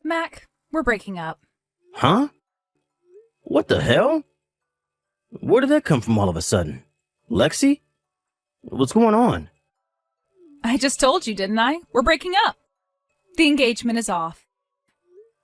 Mac, we're breaking up. Huh? What the hell? Where did that come from all of a sudden? Lexi? What's going on? I just told you, didn't I? We're breaking up. The engagement is off.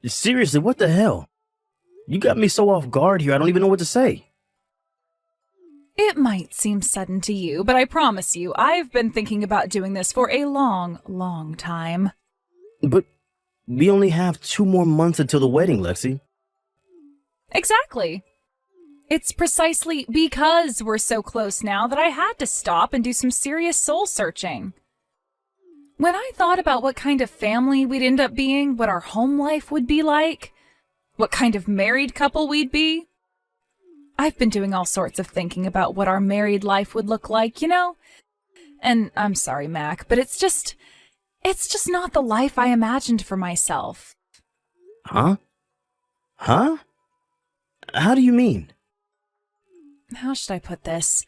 Seriously, what the hell? You got me so off guard here, I don't even know what to say. It might seem sudden to you, but I promise you, I've been thinking about doing this for a long, long time. But we only have 2 more months until the wedding, Lexi. Exactly. It's precisely because we're so close now that I had to stop and do some serious soul searching. When I thought about what kind of family we'd end up being, what our home life would be like, what kind of married couple we'd be, I've been doing all sorts of thinking about what our married life would look like, you know? And I'm sorry, Mac, but it's just not the life I imagined for myself. Huh? Huh? How do you mean? How should I put this?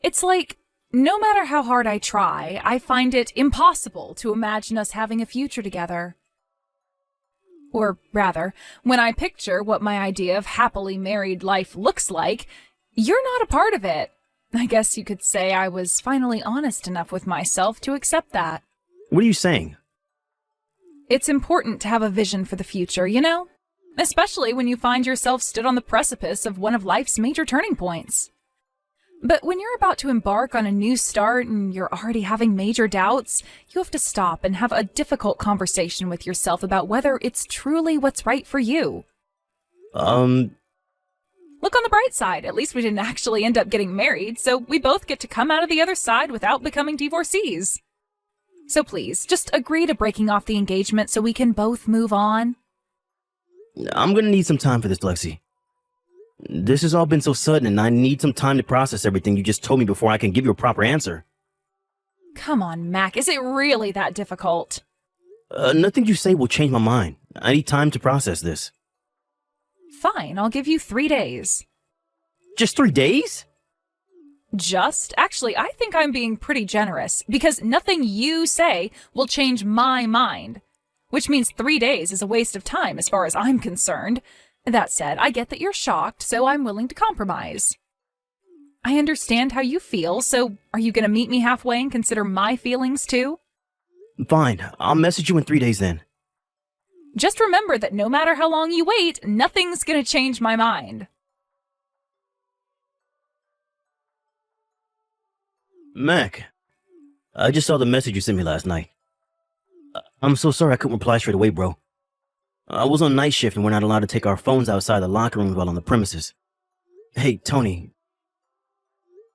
It's like, no matter how hard I try, I find it impossible to imagine us having a future together. Or rather, when I picture what my idea of happily married life looks like, you're not a part of it. I guess you could say I was finally honest enough with myself to accept that. What are you saying? It's important to have a vision for the future, you know? Especially when you find yourself stood on the precipice of one of life's major turning points. But when you're about to embark on a new start and you're already having major doubts, you have to stop and have a difficult conversation with yourself about whether it's truly what's right for you. Look on the bright side. At least we didn't actually end up getting married, so we both get to come out of the other side without becoming divorcees. So please, just agree to breaking off the engagement so we can both move on. I'm gonna need some time for this, Lexi. This has all been so sudden, and I need some time to process everything you just told me before I can give you a proper answer. Come on, Mac, is it really that difficult? Nothing you say will change my mind. I need time to process this. Fine, I'll give you 3 days. Just 3 days? Actually, I think I'm being pretty generous, because nothing you say will change my mind. Which means 3 days is a waste of time as far as I'm concerned. That said, I get that you're shocked, so I'm willing to compromise. I understand how you feel, so are you going to meet me halfway and consider my feelings too? Fine, I'll message you in 3 days then. Just remember that no matter how long you wait, nothing's going to change my mind. Mac, I just saw the message you sent me last night. I'm so sorry I couldn't reply straight away, bro. I was on night shift and we're not allowed to take our phones outside the locker rooms while on the premises. Hey, Tony.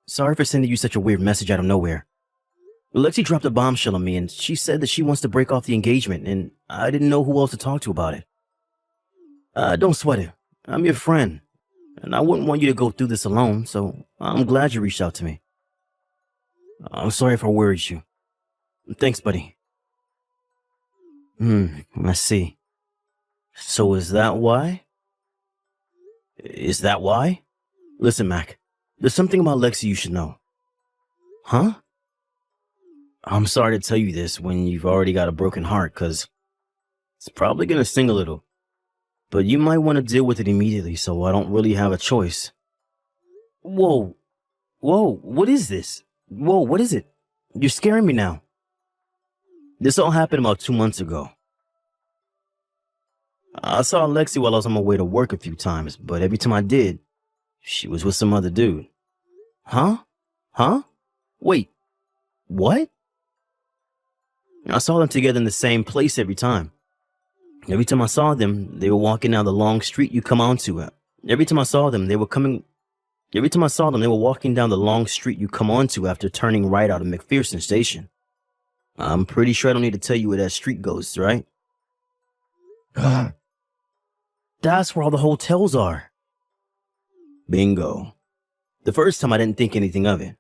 Sorry for sending you such a weird message out of nowhere. Lexi dropped a bombshell on me and she said that she wants to break off the engagement and I didn't know who else to talk to about it. Don't sweat it. I'm your friend. And I wouldn't want you to go through this alone, so I'm glad you reached out to me. I'm sorry if I worried you. Thanks, buddy. I see. So is that why? Is that why? Listen, Mac, there's something about Lexi you should know. Huh? I'm sorry to tell you this when you've already got a broken heart, cause it's probably gonna sting a little. But you might want to deal with it immediately, so I don't really have a choice. Whoa, what is this? Whoa, what is it? You're scaring me now. This all happened about 2 months ago. I saw Lexi while I was on my way to work a few times, but every time I did, she was with some other dude. Huh? Wait, what? I saw them together in the same place every time. Every time I saw them, they were walking down the long street you come onto. Every time I saw them, they were walking down the long street you come onto after turning right out of McPherson Station. I'm pretty sure I don't need to tell you where that street goes, right? That's where all the hotels are. Bingo. The first time I didn't think anything of it.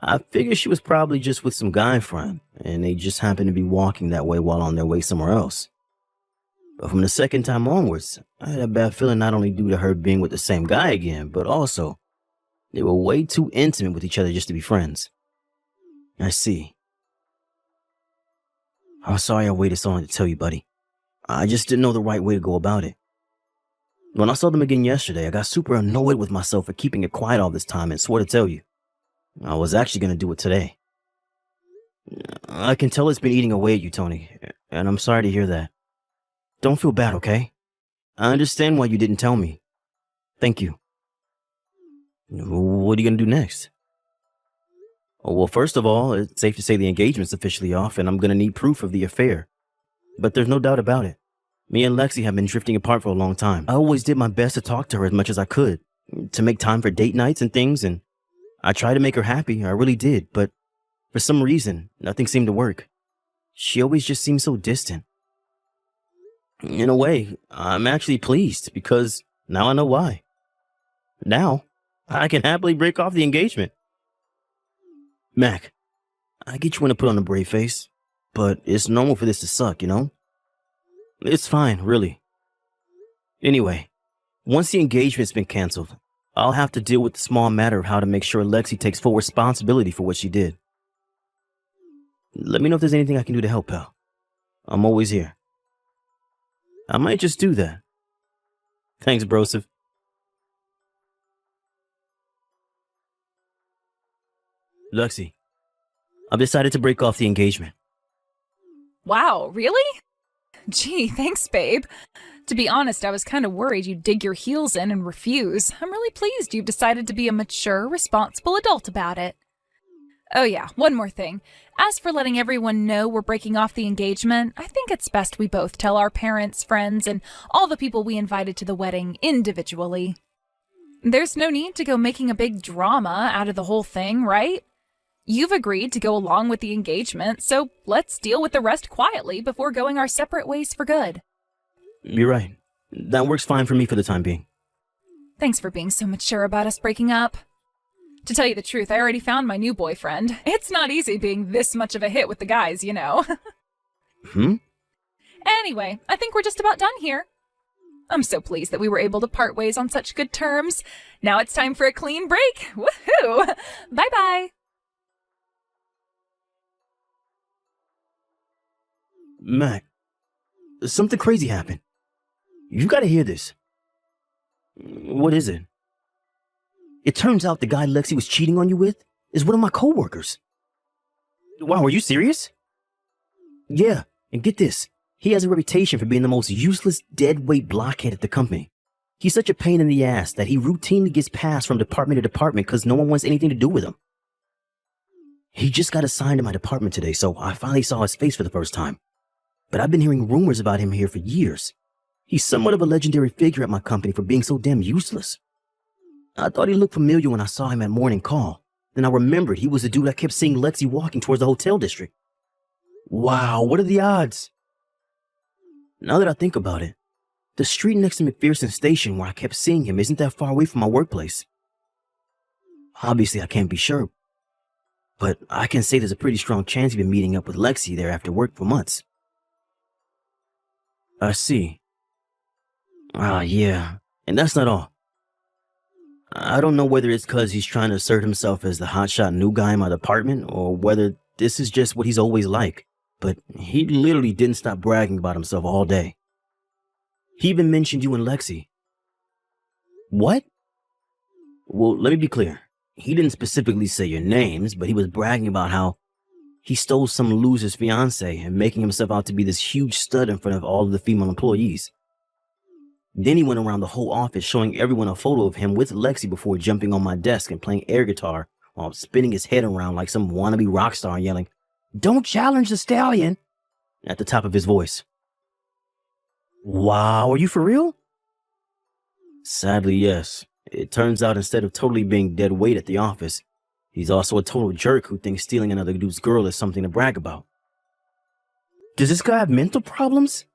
I figured she was probably just with some guy friend, and they just happened to be walking that way while on their way somewhere else. But from the second time onwards, I had a bad feeling not only due to her being with the same guy again, but also they were way too intimate with each other just to be friends. I see. I'm sorry I waited so long to tell you, buddy. I just didn't know the right way to go about it. When I saw them again yesterday, I got super annoyed with myself for keeping it quiet all this time and swore to tell you. I was actually going to do it today. I can tell it's been eating away at you, Tony, and I'm sorry to hear that. Don't feel bad, okay? I understand why you didn't tell me. Thank you. What are you going to do next? Well, first of all, it's safe to say the engagement's officially off, and I'm going to need proof of the affair. But there's no doubt about it. Me and Lexi have been drifting apart for a long time. I always did my best to talk to her as much as I could, to make time for date nights and things, and I tried to make her happy, I really did, but for some reason, nothing seemed to work. She always just seemed so distant. In a way, I'm actually pleased, because now I know why. Now, I can happily break off the engagement. Mac, I get you want to put on a brave face, but it's normal for this to suck, you know? It's fine, really. Anyway, once the engagement's been canceled, I'll have to deal with the small matter of how to make sure Lexi takes full responsibility for what she did. Let me know if there's anything I can do to help, pal. I'm always here. I might just do that. Thanks, Broseph. Lexi, I've decided to break off the engagement. Wow, really? Gee, thanks, babe. To be honest, I was kind of worried you'd dig your heels in and refuse. I'm really pleased you've decided to be a mature, responsible adult about it. Oh yeah, one more thing. As for letting everyone know we're breaking off the engagement, I think it's best we both tell our parents, friends, and all the people we invited to the wedding individually. There's no need to go making a big drama out of the whole thing, right? You've agreed to go along with the engagement, so let's deal with the rest quietly before going our separate ways for good. You're right. That works fine for me for the time being. Thanks for being so mature about us breaking up. To tell you the truth, I already found my new boyfriend. It's not easy being this much of a hit with the guys, you know. Anyway, I think we're just about done here. I'm so pleased that we were able to part ways on such good terms. Now it's time for a clean break. Woohoo! Bye-bye. Mac, something crazy happened. You gotta hear this. What is it? It turns out the guy Lexi was cheating on you with is one of my coworkers. Wow, are you serious? Yeah, and get this. He has a reputation for being the most useless, deadweight blockhead at the company. He's such a pain in the ass that he routinely gets passed from department to department because no one wants anything to do with him. He just got assigned to my department today, so I finally saw his face for the first time. But I've been hearing rumors about him here for years. He's somewhat of a legendary figure at my company for being so damn useless. I thought he looked familiar when I saw him at morning call. Then I remembered he was the dude I kept seeing Lexi walking towards the hotel district. Wow, what are the odds? Now that I think about it, the street next to McPherson Station where I kept seeing him isn't that far away from my workplace. Obviously, I can't be sure, but I can say there's a pretty strong chance he's been meeting up with Lexi there after work for months. I see. Yeah, and that's not all. I don't know whether it's because he's trying to assert himself as the hotshot new guy in my department or whether this is just what he's always like, but he literally didn't stop bragging about himself all day. He even mentioned you and Lexi. What? Well, let me be clear. He didn't specifically say your names, but he was bragging about how he stole some loser's fiancee and making himself out to be this huge stud in front of all of the female employees. Then he went around the whole office showing everyone a photo of him with Lexi before jumping on my desk and playing air guitar while spinning his head around like some wannabe rock star and yelling, "Don't challenge the stallion," at the top of his voice. Wow, are you for real? Sadly, yes. It turns out instead of totally being dead weight at the office, he's also a total jerk who thinks stealing another dude's girl is something to brag about. Does this guy have mental problems?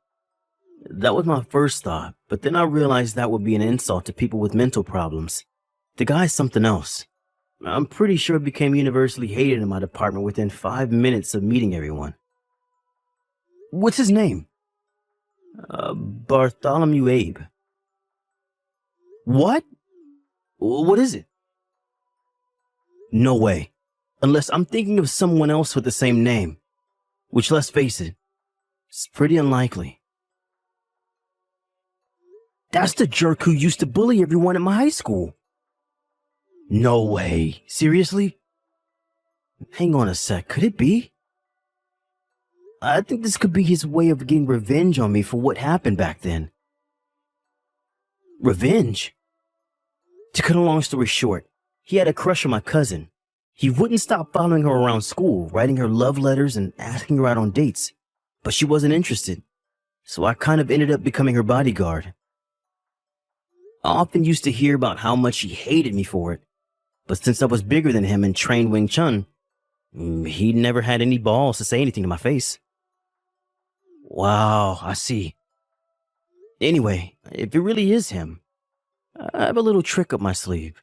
That was my first thought, but then I realized that would be an insult to people with mental problems. The guy's something else. I'm pretty sure it became universally hated in my department within 5 minutes of meeting everyone. What's his name? Bartholomew Abe. What? What is it? No way. Unless I'm thinking of someone else with the same name. Which, let's face it, it's pretty unlikely. That's the jerk who used to bully everyone at my high school. No way. Seriously? Hang on a sec. Could it be? I think this could be his way of getting revenge on me for what happened back then. Revenge? To cut a long story short, he had a crush on my cousin. He wouldn't stop following her around school, writing her love letters and asking her out on dates. But she wasn't interested, so I kind of ended up becoming her bodyguard. I often used to hear about how much he hated me for it, but since I was bigger than him and trained Wing Chun, he never had any balls to say anything to my face. Wow, I see. Anyway, if it really is him, I have a little trick up my sleeve.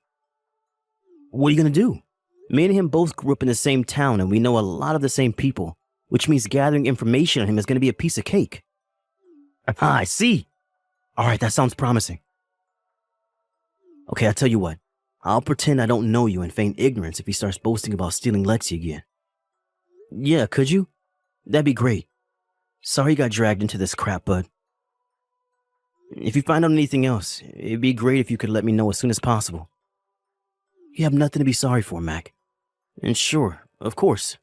What are you gonna do? Me and him both grew up in the same town and we know a lot of the same people, which means gathering information on him is gonna be a piece of cake. Ah, I see. Alright, that sounds promising. Okay, I'll tell you what. I'll pretend I don't know you and feign ignorance if he starts boasting about stealing Lexi again. Yeah, could you? That'd be great. Sorry you got dragged into this crap, bud. If you find out anything else, it'd be great if you could let me know as soon as possible. You have nothing to be sorry for, Mac. And sure, of course.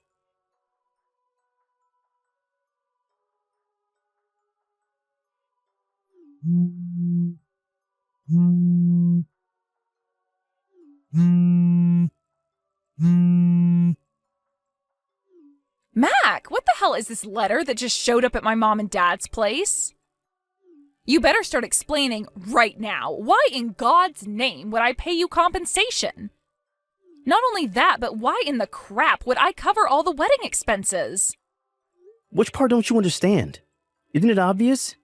Mac, what the hell is this letter that just showed up at my mom and dad's place? You better start explaining right now. Why in God's name would I pay you compensation? Not only that, but why in the crap would I cover all the wedding expenses? Which part don't you understand? Isn't it obvious?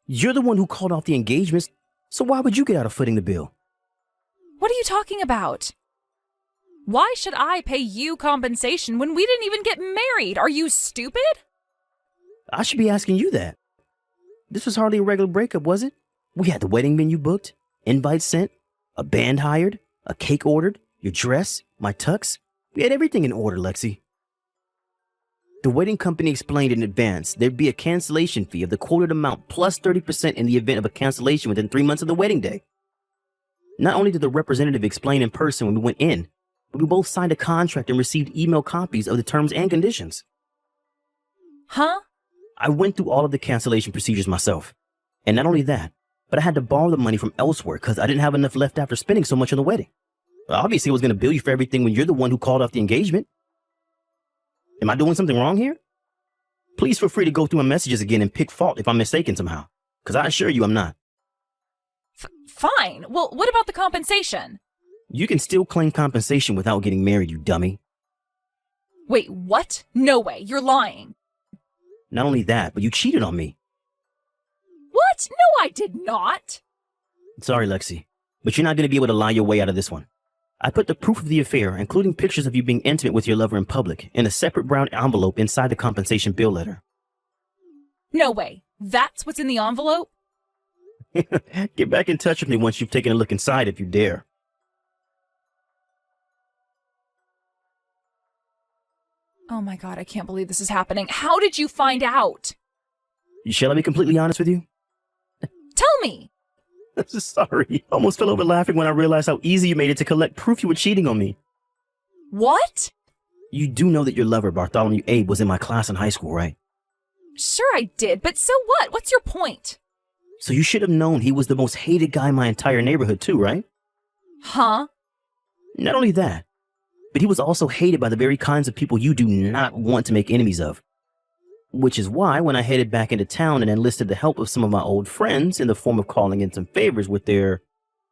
You're the one who called off the engagements, so why would you get out of footing the bill? What are you talking about? Why should I pay you compensation when we didn't even get married? Are you stupid? I should be asking you that. This was hardly a regular breakup, was it? We had the wedding menu booked, invites sent, a band hired, a cake ordered, your dress, my tux. We had everything in order, Lexi. The wedding company explained in advance there'd be a cancellation fee of the quoted amount plus 30% in the event of a cancellation within 3 months of the wedding day. Not only did the representative explain in person when we went in, but we both signed a contract and received email copies of the terms and conditions. Huh? I went through all of the cancellation procedures myself. And not only that, but I had to borrow the money from elsewhere because I didn't have enough left after spending so much on the wedding. Obviously, I was going to bill you for everything when you're the one who called off the engagement. Am I doing something wrong here? Please feel free to go through my messages again and pick fault if I'm mistaken somehow, because I assure you I'm not. Fine. Well, what about the compensation? You can still claim compensation without getting married, you dummy. Wait, what? No way. You're lying. Not only that, but you cheated on me. What? No, I did not. Sorry, Lexi, but you're not going to be able to lie your way out of this one. I put the proof of the affair, including pictures of you being intimate with your lover in public, in a separate brown envelope inside the compensation bill letter. No way. That's what's in the envelope? Get back in touch with me once you've taken a look inside if you dare. Oh my God, I can't believe this is happening. How did you find out? Shall I be completely honest with you? Tell me. I'm so sorry. I almost fell over laughing when I realized how easy you made it to collect proof you were cheating on me. What? You do know that your lover, Bartholomew Abe, was in my class in high school, right? Sure I did, but so what? What's your point? So you should have known he was the most hated guy in my entire neighborhood too, right? Huh? Not only that, but he was also hated by the very kinds of people you do not want to make enemies of. Which is why when I headed back into town and enlisted the help of some of my old friends in the form of calling in some favors with their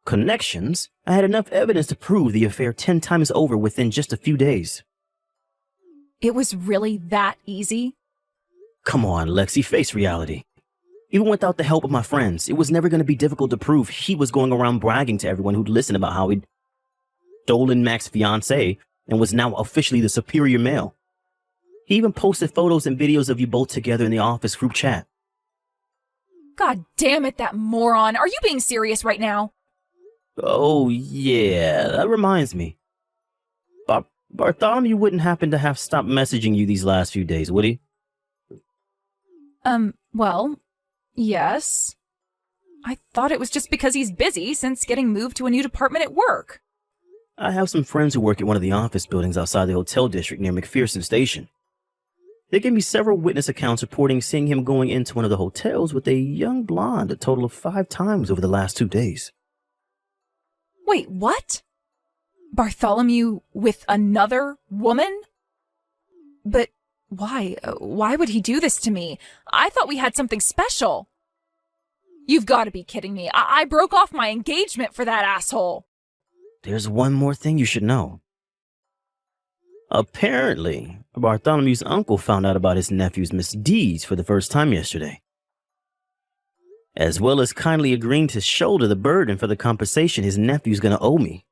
connections, I had enough evidence to prove the affair 10 times over within just a few days. It was really that easy? Come on, Lexi, face reality. Even without the help of my friends, it was never going to be difficult to prove he was going around bragging to everyone who'd listen about how he'd stolen Mac's fiancée and was now officially the superior male. He even posted photos and videos of you both together in the office group chat. God damn it, that moron. Are you being serious right now? Oh, yeah, that reminds me. Bartholomew wouldn't happen to have stopped messaging you these last few days, would he? Well, yes. I thought it was just because he's busy since getting moved to a new department at work. I have some friends who work at one of the office buildings outside the hotel district near McPherson Station. They gave me several witness accounts reporting seeing him going into one of the hotels with a young blonde a total of 5 times over the last 2 days. Wait, what? Bartholomew with another woman? But why? Why would he do this to me? I thought we had something special. You've got to be kidding me. I broke off my engagement for that asshole. There's one more thing you should know. Apparently, Bartholomew's uncle found out about his nephew's misdeeds for the first time yesterday, as well as kindly agreeing to shoulder the burden for the compensation his nephew's going to owe me.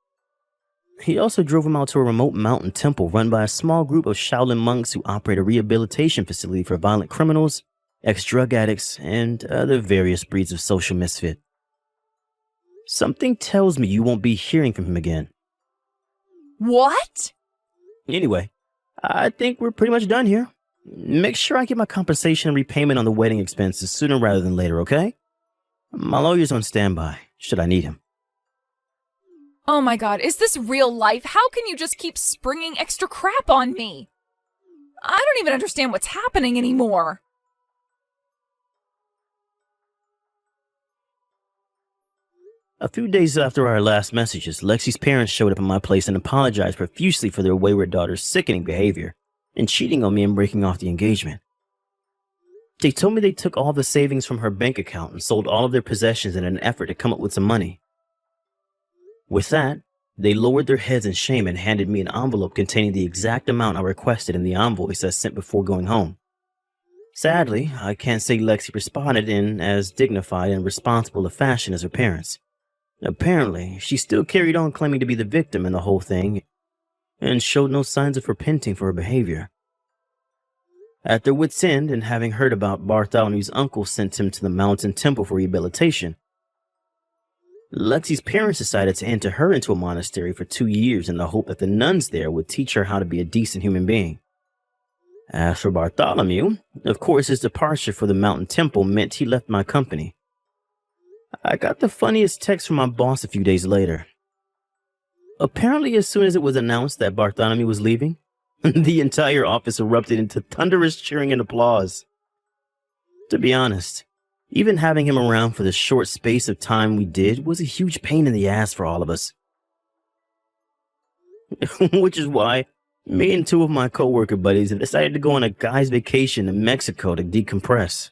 He also drove him out to a remote mountain temple run by a small group of Shaolin monks who operate a rehabilitation facility for violent criminals, ex-drug addicts, and other various breeds of social misfit. Something tells me you won't be hearing from him again. What? Anyway, I think we're pretty much done here. Make sure I get my compensation and repayment on the wedding expenses sooner rather than later, okay? My lawyer's on standby, should I need him. Oh my god, is this real life? How can you just keep springing extra crap on me? I don't even understand what's happening anymore. A few days after our last messages, Lexi's parents showed up at my place and apologized profusely for their wayward daughter's sickening behavior and cheating on me and breaking off the engagement. They told me they took all the savings from her bank account and sold all of their possessions in an effort to come up with some money. With that, they lowered their heads in shame and handed me an envelope containing the exact amount I requested in the invoice I sent before going home. Sadly, I can't say Lexi responded in as dignified and responsible a fashion as her parents. Apparently, she still carried on claiming to be the victim in the whole thing and showed no signs of repenting for her behavior. At their wits' end, and having heard about Bartholomew's uncle sent him to the mountain temple for rehabilitation, Lexi's parents decided to enter her into a monastery for 2 years in the hope that the nuns there would teach her how to be a decent human being. As for Bartholomew, of course his departure for the mountain temple meant he left my company. I got the funniest text from my boss a few days later. Apparently, as soon as it was announced that Bartholomew was leaving, the entire office erupted into thunderous cheering and applause. To be honest, even having him around for the short space of time we did was a huge pain in the ass for all of us. Which is why me and 2 of my coworker buddies have decided to go on a guy's vacation to Mexico to decompress.